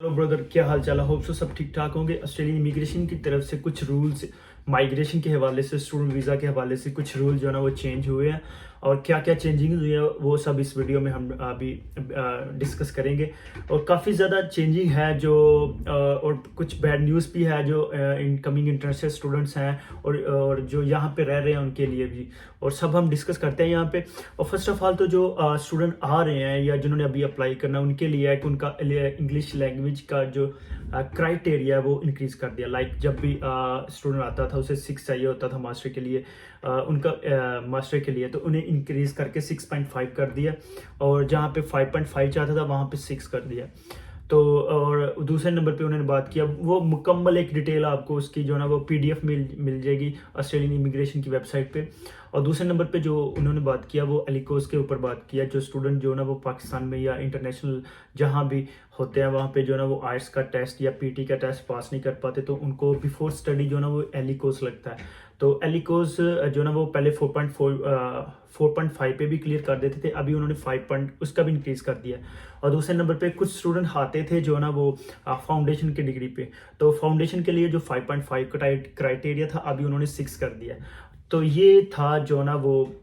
Hello brother, क्या हाल चाल है। होप सो सब ठीक ठाक होंगे। ऑस्ट्रेलियन इमिग्रेशन की तरफ से कुछ रूल्स माइग्रेशन के हवाले से, स्टूडेंट वीज़ा के हवाले से कुछ रूल जो है ना वो चेंज हुए हैं, और क्या क्या चेंजिंग हुई है वो सब इस वीडियो में हम अभी डिस्कस करेंगे। और काफ़ी ज़्यादा चेंजिंग है जो और कुछ बैड न्यूज़ भी है जो इनकमिंग इंटरनेशनल स्टूडेंट्स हैं और जो यहाँ पे रह रहे हैं उनके लिए भी, और सब हम डिस्कस करते हैं यहाँ पे। और फर्स्ट ऑफ ऑल तो जो स्टूडेंट आ रहे हैं या जिन्होंने अभी अप्लाई करना है उनके लिए है कि उनका इंग्लिश लैंग्वेज का जो क्राइटेरिया है वो इंक्रीज कर दिया। लाइक जब भी स्टूडेंट आता था उसे 6 चाहिए होता था मास्टर के लिए, उनका मास्टर के लिए, तो उन्हें इंक्रीज करके 6.5 कर दिया, और जहाँ पे 5.5 चाहता था वहाँ पे 6 कर दिया। तो और दूसरे नंबर पे उन्होंने बात किया, वो मुकम्मल एक डिटेल आपको उसकी जो है ना वो पीडीएफ मिल जाएगी ऑस्ट्रेलियन इमिग्रेशन की वेबसाइट पे। और दूसरे नंबर पे जो उन्होंने बात किया वो एलिकोस के ऊपर बात किया। जो स्टूडेंट जो है ना वो पाकिस्तान में या इंटरनेशनल जहाँ भी होते हैं वहाँ पे जो है ना वो आइल्स का टेस्ट या पीटी का टेस्ट पास नहीं कर पाते, तो उनको बिफोर स्टडी जो है ना वो एलिकोस लगता है। तो एलिकोस जो है ना वो पहले 4.5 पे भी क्लियर कर देते थे, अभी उन्होंने 5 पॉइंट उसका भी इंक्रीज कर दिया। और दूसरे नंबर पे कुछ स्टूडेंट आते थे जो है ना वो फाउंडेशन की डिग्री पे, तो फाउंडेशन के लिए जो 5.5 का क्राइटेरिया था अभी उन्होंने 6 कर दिया। तो ये था जो ना वो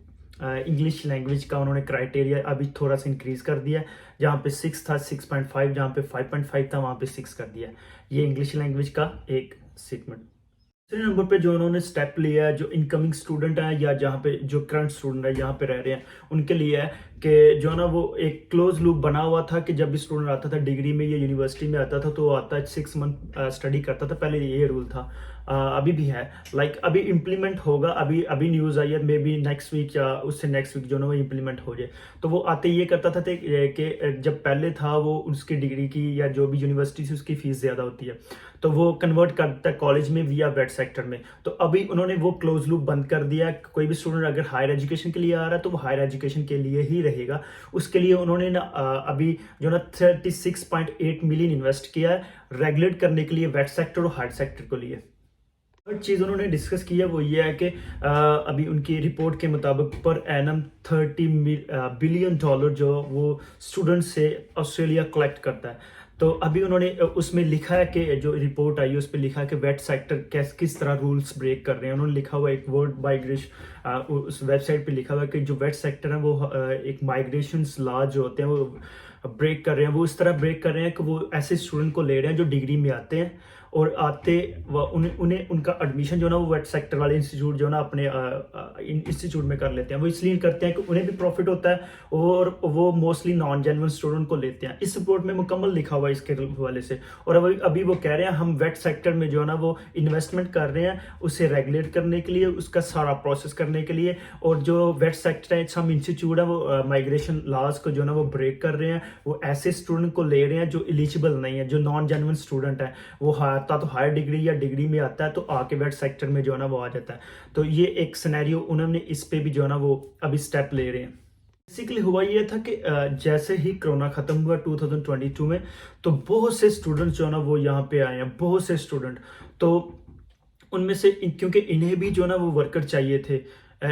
इंग्लिश लैंग्वेज का उन्होंने क्राइटेरिया अभी थोड़ा सा इंक्रीज कर दिया। जहाँ पे 6 था 6.5, जहाँ पे 5.5 था वहाँ पे 6 कर दिया। ये इंग्लिश लैंग्वेज का एक सेगमेंट। दूसरे नंबर पे जो उन्होंने स्टेप लिया है जो इनकमिंग स्टूडेंट है या जहाँ पे जो करंट स्टूडेंट है यहाँ पे रह रहे हैं उनके लिए है कि जो ना वो एक क्लोज लूप बना हुआ था कि जब भी स्टूडेंट आता था डिग्री में या यूनिवर्सिटी में आता था तो वो आता है 6 मंथ स्टडी करता था। पहले ये रूल था, अभी भी है। लाइक अभी इम्प्लीमेंट होगा, अभी अभी न्यूज़ आई है, मे बी नेक्स्ट वीक या उससे नेक्स्ट वीक जो ना वो इम्प्लीमेंट हो जाए। तो वो आते ये करता था कि जब पहले था वो उसकी डिग्री की या जो भी यूनिवर्सिटी से उसकी फीस ज़्यादा होती है तो वो कन्वर्ट करता है कॉलेज में विया वेट सेक्टर में। तो अभी उन्होंने वो क्लोज लूप बंद कर दिया। कोई भी स्टूडेंट अगर हायर एजुकेशन के लिए आ रहा है तो वो हायर एजुकेशन के लिए ही रहेगा। उसके लिए उन्होंने ना अभी जो ना 36.8 मिलियन इन्वेस्ट किया है रेगुलेट करने के लिए वेट सेक्टर और हायर सेक्टर को लिए। थर्ड चीज़ उन्होंने डिस्कस की है वो ये है कि अभी उनकी रिपोर्ट के मुताबिक पर एनम 30 बिलियन डॉलर जो वो स्टूडेंट से ऑस्ट्रेलिया कलेक्ट करता है। तो अभी उन्होंने उसमें लिखा है कि जो रिपोर्ट आई है उस पर लिखा है कि वेट सेक्टर किस तरह रूल्स ब्रेक कर रहे हैं। उन्होंने लिखा हुआ एक वर्ड माइग्रेशन उस वेबसाइट पे लिखा हुआ है कि जो वेट सेक्टर है वो एक माइग्रेशन लॉ जो होते हैं वो ब्रेक कर रहे हैं। वो इस तरह ब्रेक कर रहे हैं कि वो ऐसे स्टूडेंट को ले रहे हैं जो डिग्री में आते हैं और आते उन्हें उनका एडमिशन जो ना वो वेट सेक्टर वाले इंस्टीट्यूट जो ना अपने इंस्टीट्यूट में कर लेते हैं। वो इसलिए करते हैं कि उन्हें भी प्रॉफिट होता है और वो मोस्टली नॉन जेन्युइन स्टूडेंट को लेते हैं। इस रिपोर्ट में मुकम्मल लिखा हुआ है इसके हवाले से। और अभी वो कह रहे हैं हम वेट सेक्टर में जो है ना वो इन्वेस्टमेंट कर रहे हैं उसे रेगुलेट करने के लिए, उसका सारा प्रोसेस करने के लिए। और जो वेट सेक्टर है सम इंस्टीट्यूट है वो माइग्रेशन लॉज को जो ना वो ब्रेक कर रहे हैं। वो ऐसे स्टूडेंट को ले रहे हैं जो एलिजिबल नहीं है, जो नॉन जेन्युइन स्टूडेंट है। वो आता तो हायर डिग्री या डिग्री में आता है तो आके वेट सेक्टर में जो है ना वो आ जाता है। तो ये एक सिनेरियो उन्होंने इस पे भी जो है ना वो अभी स्टेप ले रहे हैं। बेसिकली हुआ ये था कि जैसे ही कोरोना खत्म हुआ 2022 में तो बहुत से स्टूडेंट्स जो है ना वो यहाँ पे आए हैं, बहुत से स्टूडेंट। तो उनमें से क्योंकि इन्हें भी जो है ना वो वर्कर चाहिए थे,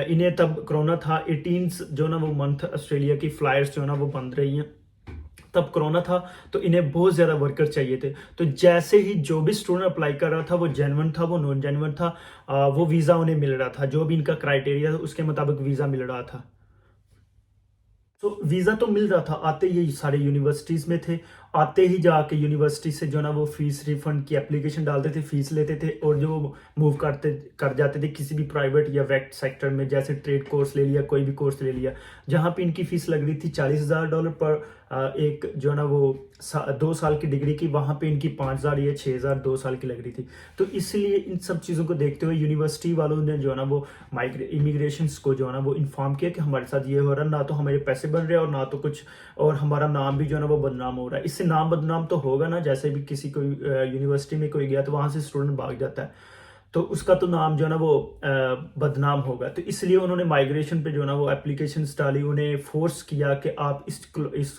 इन्हें तब कोरोना था 18 जो ना वो मंथ ऑस्ट्रेलिया की फ्लाइट्स जो है ना वो बंद रही हैं, तब कोरोना था। तो इन्हें बहुत ज़्यादा वर्कर चाहिए थे। तो जैसे ही जो भी स्टूडेंट अप्लाई कर रहा था वो जेन्युइन था वो नॉन जेन्युइन था, वो वीज़ा उन्हें मिल रहा था, जो भी इनका क्राइटेरिया था उसके मुताबिक वीज़ा मिल रहा था। तो वीज़ा तो मिल रहा था, आते ही सारे यूनिवर्सिटीज़ में थे, आते ही जाके यूनिवर्सिटी से जो ना वो फीस रिफंड की एप्लीकेशन डालते थे, फीस लेते थे और जो मूव कर जाते थे किसी भी प्राइवेट या वेट सेक्टर में। जैसे ट्रेड कोर्स ले लिया, कोई भी कोर्स ले लिया, जहाँ पे इनकी फीस लग रही थी $40,000 पर एक जो ना वो 2 साल की डिग्री की, वहाँ पे इनकी 5,000 या 6,000 2 साल की लग रही थी। तो इसलिए इन सब चीज़ों को देखते हुए यूनिवर्सिटी वालों ने जो है ना वो इमिग्रेशन को जो है ना वो इन्फॉर्म किया कि हमारे साथ ये हो रहा है, ना तो हमारे पैसे बन रहे हैं और ना तो कुछ, और हमारा नाम भी जो है ना वो बदनाम हो रहा है। इससे नाम बदनाम तो होगा ना, जैसे भी किसी कोई यूनिवर्सिटी में कोई गया तो वहाँ से स्टूडेंट भाग जाता है तो उसका तो नाम जो है ना वो बदनाम होगा। तो इसलिए उन्होंने माइग्रेशन पे जो ना वो एप्लीकेशंस डाली, उन्हें फोर्स किया कि आप इस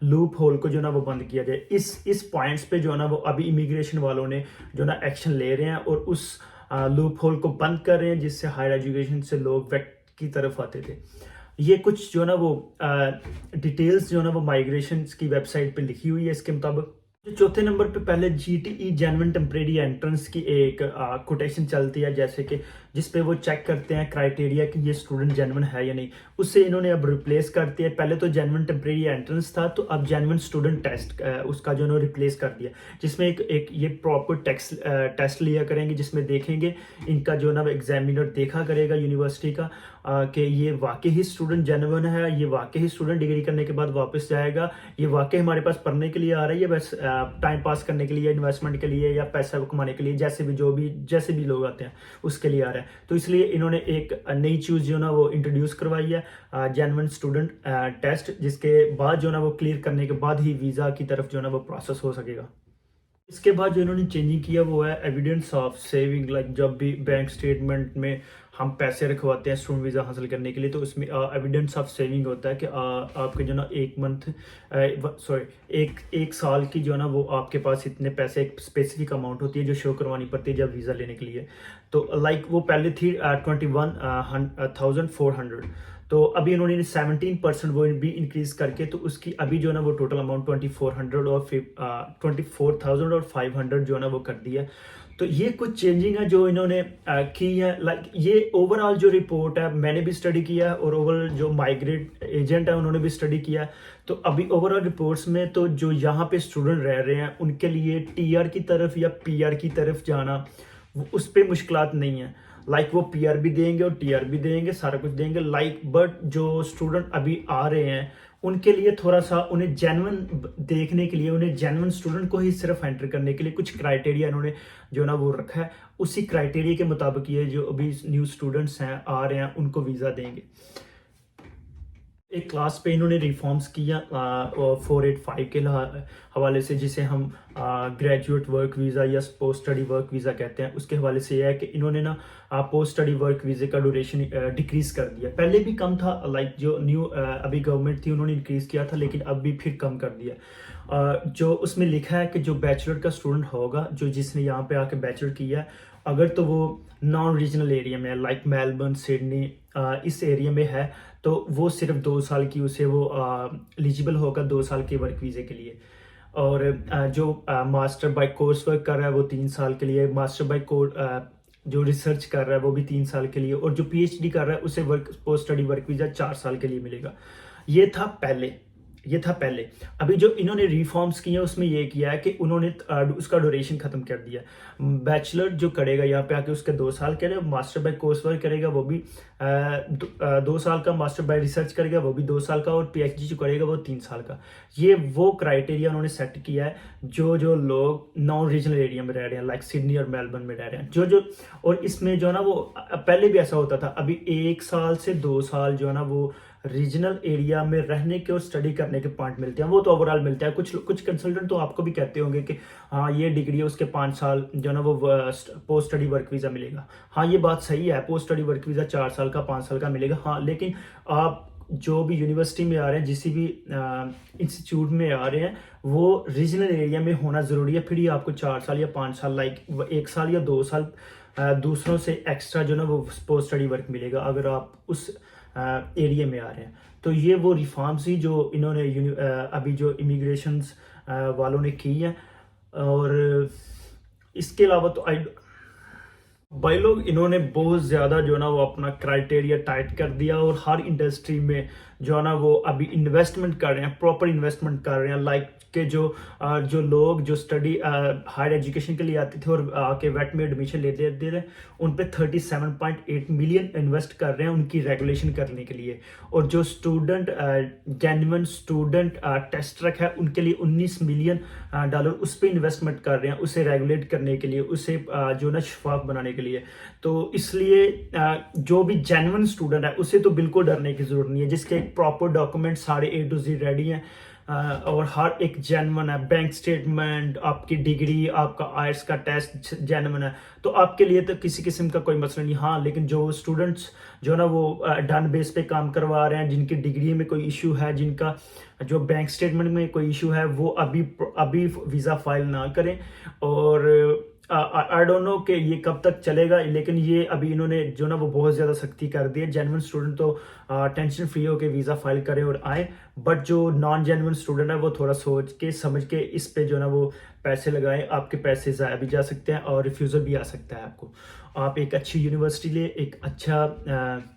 लूप होल को जो ना वो बंद किया जाए। इस पॉइंट्स पे जो ना वो अभी इमिग्रेशन वालों ने जो ना एक्शन ले रहे हैं और उस लूप होल को बंद कर रहे हैं जिससे हायर एजुकेशन से लोग वेट की तरफ आते थे। ये कुछ जो ना वो डिटेल्स जो ना वो माइग्रेशन की वेबसाइट पे लिखी हुई है इसके मुताबिक। जो चौथे नंबर पे पहले जीटीई जेन्युइन टेम्परेरी एंट्रेंस की एक कोटेशन चलती है, जैसे कि जिस पे वो चेक करते हैं क्राइटेरिया कि ये स्टूडेंट जेन्युइन है या नहीं, उससे इन्होंने अब रिप्लेस कर दिया। पहले तो जेन्युइन टेम्परेरी एंट्रेंस था, तो अब जेन्युइन स्टूडेंट टेस्ट उसका जो इन्होंने रिप्लेस कर दिया, जिसमें एक ये प्रॉपर टेस्ट लिया करेंगे, जिसमें देखेंगे इनका जो ना एग्जामिनर देखा करेगा यूनिवर्सिटी का कि ये वाकई ही स्टूडेंट जेन्युइन है, ये वाकई ही स्टूडेंट डिग्री करने के बाद वापस जाएगा, ये वाकई हमारे पास पढ़ने के लिए आ रही है, बस टाइम पास करने के लिए, इन्वेस्टमेंट के लिए या पैसा कमाने के लिए, जैसे भी लोग आते हैं उसके लिए आ रहे हैं। तो इसलिए इन्होंने एक नई चीज़ जो ना वो इंट्रोड्यूस करवाई है, जेन्युइन स्टूडेंट टेस्ट, जिसके बाद जो ना वो क्लियर करने के बाद ही वीज़ा की तरफ जो ना वो प्रोसेस हो सकेगा। इसके बाद जो इन्होंने चेंजिंग किया वो है एविडेंस ऑफ सेविंग। लाइक जब भी बैंक स्टेटमेंट में हम पैसे रखवाते हैं स्टूडेंट वीज़ा हासिल करने के लिए, तो उसमें एविडेंस ऑफ सेविंग होता है कि आपके जो ना एक साल की जो ना वो आपके पास इतने पैसे, एक स्पेसिफिक अमाउंट होती है जो शो करवानी पड़ती है जब वीज़ा लेने के लिए। तो लाइक वो पहले थी 21,400, तो अभी इन्होंने 17% वो भी इंक्रीज करके, तो उसकी अभी जो ना वो टोटल अमाउंट 24,500 जो ना वो कर दिया। तो ये कुछ चेंजिंग है जो इन्होंने की है। लाइक ये ओवरऑल जो रिपोर्ट है मैंने भी स्टडी किया है, और ओवरऑल जो माइग्रेट एजेंट है उन्होंने भी स्टडी किया है। तो अभी ओवरऑल रिपोर्ट्स में तो जो यहाँ पे स्टूडेंट रह रहे हैं उनके लिए टीआर की तरफ या पीआर की तरफ जाना, उस पर मुश्किलात नहीं है। लाइक वो पीआर भी देंगे और टीआर भी देंगे, सारा कुछ देंगे। लाइक बट जो स्टूडेंट अभी आ रहे हैं उनके लिए थोड़ा सा, उन्हें जेन्युइन देखने के लिए, उन्हें जेन्युइन स्टूडेंट को ही सिर्फ एंटर करने के लिए कुछ क्राइटेरिया इन्होंने जो ना वो रखा है। उसी क्राइटेरिया के मुताबिक ये जो अभी न्यू स्टूडेंट्स हैं आ रहे हैं उनको वीज़ा देंगे। एक क्लास पे इन्होंने रिफॉर्म्स किया 485 के हवाले से, जिसे हम ग्रेजुएट वर्क वीज़ा या पोस्ट स्टडी वर्क वीज़ा कहते हैं। उसके हवाले से यह है कि इन्होंने ना पोस्ट स्टडी वर्क वीज़े का ड्यूरेशन डिक्रीज कर दिया। पहले भी कम था, लाइक जो न्यू अभी गवर्नमेंट थी उन्होंने इंक्रीज किया था, लेकिन अब भी फिर कम कर दिया। जो उसमें लिखा है कि जो बैचलर का स्टूडेंट होगा, जो जिसने यहाँ पे आके बैचलर किया है, अगर तो वो नॉन रीजनल एरिया में है, लाइक मेलबर्न, सिडनी, इस एरिया में है, तो वो सिर्फ 2 साल की उसे वो एलिजिबल होगा 2 साल के वर्क वीज़े के लिए। और जो मास्टर बाय कोर्स वर्क कर रहा है वो 3 साल के लिए, मास्टर बाय जो रिसर्च कर रहा है वो भी 3 साल के लिए, और जो पीएचडी कर रहा है उसे पोस्ट स्टडी वर्क वीज़ा 4 साल के लिए मिलेगा। ये था पहले। अभी जो इन्होंने रिफॉर्म्स किए हैं उसमें ये किया है कि उन्होंने उसका ड्यूरेशन खत्म कर दिया। बैचलर जो करेगा यहाँ पे आके उसके 2 साल करेगा, मास्टर बाय कोर्स वर्क करेगा वो भी 2 साल का, मास्टर बाय रिसर्च करेगा वो भी 2 साल का, और पीएचडी जो करेगा वो 3 साल का। ये वो क्राइटेरिया उन्होंने सेट किया है जो लोग नॉन रीजनल एरिया में रह रहे हैं, लाइक सिडनी और मेलबर्न में रह रहे हैं, और इसमें जो ना वो पहले भी ऐसा होता था। अभी 1 साल से 2 साल जो ना वो रीजनल एरिया में रहने के और स्टडी करने के पॉइंट मिलते हैं, वो तो ओवरऑल मिलता है। कुछ कंसल्टेंट तो आपको भी कहते होंगे कि हाँ ये डिग्री है उसके 5 साल जो ना वो पोस्ट स्टडी वर्क वीज़ा मिलेगा। हाँ ये बात सही है, पोस्ट स्टडी वर्क वीज़ा 4 साल का 5 साल का मिलेगा। हाँ, लेकिन आप जो भी यूनिवर्सिटी में आ रहे हैं, जिस भी इंस्टीट्यूट में आ रहे हैं, वो रीजनल एरिया में होना ज़रूरी है, फिर ही आपको 4 साल या 5 साल, लाइक 1 साल या 2 साल दूसरों से एक्स्ट्रा जो ना वो पोस्ट स्टडी वर्क मिलेगा अगर आप उस एरिया में आ रहे हैं। तो ये वो रिफॉर्म्स ही जो इन्होंने अभी जो इमिग्रेशंस वालों ने की है। और इसके अलावा तो भाई लोग इन्होंने बहुत ज़्यादा जो ना वो अपना क्राइटेरिया टाइट कर दिया, और हर इंडस्ट्री में जो ना वो अभी इन्वेस्टमेंट कर रहे हैं, प्रॉपर इन्वेस्टमेंट कर रहे हैं। लाइक के जो लोग जो स्टडी हायर एजुकेशन के लिए आते थे और आके वेट में एडमिशन लेते थे, उन पे 37.8 मिलियन इन्वेस्ट कर रहे हैं उनकी रेगुलेशन करने के लिए। और जो स्टूडेंट जेन्युइन स्टूडेंट टेस्ट रखा है उनके लिए $19 मिलियन उस पर इन्वेस्टमेंट कर रहे हैं, उसे रेगुलेट करने के लिए, उसे जो ना शफाफ बनाने के लिए। तो इसलिए जो भी जेन्युइन स्टूडेंट है उसे तो बिल्कुल डरने की जरूरत नहीं है, जिसके प्रॉपर डॉक्यूमेंट सारे A to Z रेडी हैं, और हर एक जेन्युइन है। बैंक स्टेटमेंट, आपकी डिग्री, आपका आईएलटीएस का टेस्ट जेन्युइन है, तो आपके लिए तो किसी किस्म का कोई मसला नहीं। हाँ, लेकिन जो स्टूडेंट्स जो ना वो डन बेस पे काम करवा रहे हैं, जिनकी डिग्री में कोई इशू है, जिनका जो बैंक स्टेटमेंट में कोई इशू है, वो अभी वीज़ा फाइल ना करें। और आई डोंट नो कि ये कब तक चलेगा, लेकिन ये अभी इन्होंने जो ना वो बहुत ज़्यादा सख्ती कर दी है। जेन्युइन स्टूडेंट तो टेंशन फ्री होकर वीज़ा फाइल करें और आए, बट जो नॉन जेन्युइन स्टूडेंट है वो थोड़ा सोच के समझ के इस पे जो ना वो पैसे लगाएं। आपके पैसे ज़ाया भी जा सकते हैं और रिफ्यूज़ल भी आ सकता है आपको। आप एक अच्छी यूनिवर्सिटी ले, एक अच्छा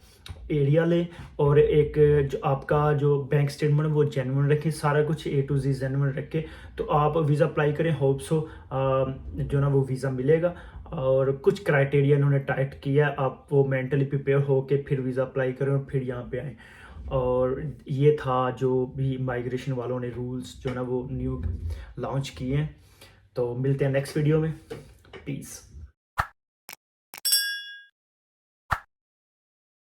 एरिया ले, और एक जो आपका जो बैंक स्टेटमेंट वो जेन्युइन रखें, सारा कुछ A to Z जेन्युइन रखें, तो आप वीज़ा अप्लाई करें। होप सो जो ना वो वीज़ा मिलेगा। और कुछ क्राइटेरिया इन्होंने टाइट किया है, आप वो मेंटली प्रिपेयर हो के फिर वीज़ा अप्लाई करें और फिर यहाँ पे आएँ। और ये था जो भी माइग्रेशन वालों ने रूल्स जो ना वो न्यू लॉन्च किए हैं। तो मिलते हैं नेक्स्ट वीडियो में। पीस।